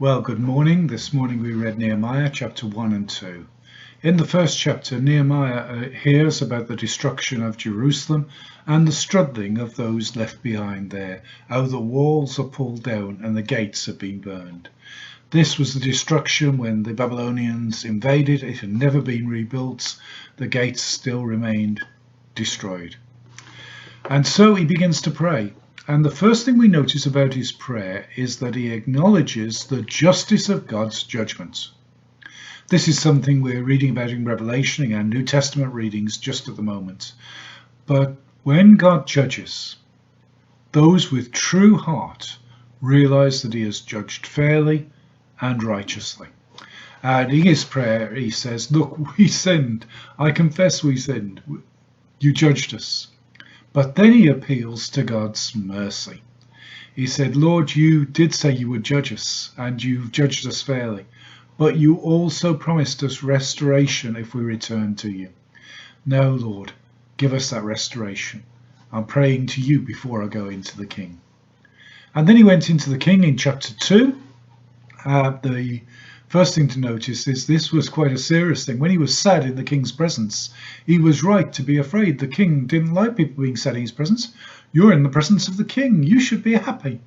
Well, good morning. This morning we read Nehemiah chapter 1 and 2. In the first chapter, Nehemiah hears about the destruction of Jerusalem and the struggling of those left behind there, how the walls are pulled down and the gates have been burned. This was the destruction when the Babylonians invaded. It had never been rebuilt. The gates still remained destroyed. And so he begins to pray. And the first thing we notice about his prayer is that he acknowledges the justice of God's judgment. This is something we're reading about in Revelation in our New Testament readings just at the moment. But when God judges, those with true heart realize that he has judged fairly and righteously. And in his prayer, he says, "Look, we sinned. I confess we sinned. You judged us." But then he appeals to God's mercy. He said, "Lord, you did say you would judge us, and you've judged us fairly. But you also promised us restoration if we return to you. Now, Lord, give us that restoration. I'm praying to you before I go into the king." And then he went into the king in chapter 2. The first thing to notice is this was quite a serious thing. When he was sad in the king's presence, he was right to be afraid. The king didn't like people being sad in his presence. You're in the presence of the king. You should be happy.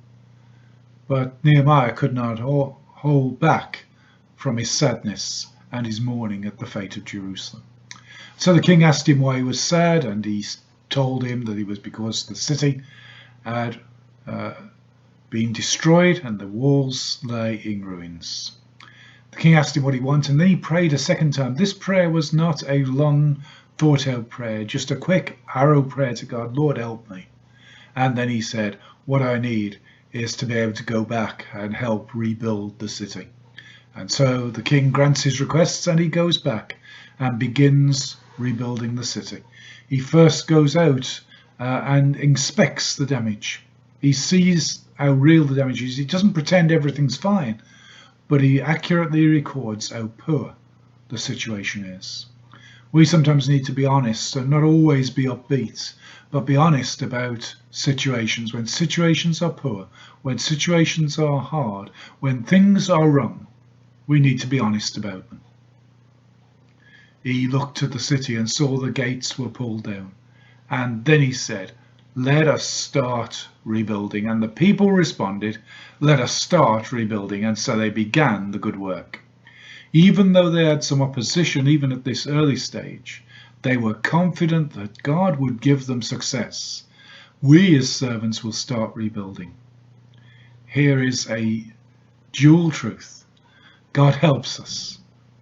But Nehemiah could not hold back from his sadness and his mourning at the fate of Jerusalem. So the king asked him why he was sad, and he told him that it was because the city had been destroyed and the walls lay in ruins. The king asked him what he wanted, and then he prayed a second time. This prayer was not a long thought out prayer, just a quick arrow prayer to God. "Lord, help me." And then he said, "What I need is to be able to go back and help rebuild the city." And so the king grants his requests and he goes back and begins rebuilding the city. He first goes out and inspects the damage. He sees how real the damage is. He doesn't pretend everything's fine, but he accurately records how poor the situation is. We sometimes need to be honest and not always be upbeat, but be honest about situations. When situations are poor, when situations are hard, when things are wrong, we need to be honest about them. He looked at the city and saw the gates were pulled down. And then he said, "Let us start rebuilding." And the people responded, "Let us start rebuilding." And so they began the good work. Even though they had some opposition, even at this early stage, they were confident that God would give them success. We as servants will start rebuilding. Here is a dual truth. God helps us,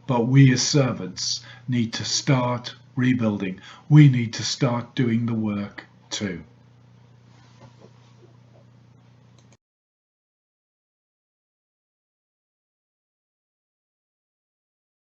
but we as servants need to start rebuilding. We need to start doing the work too.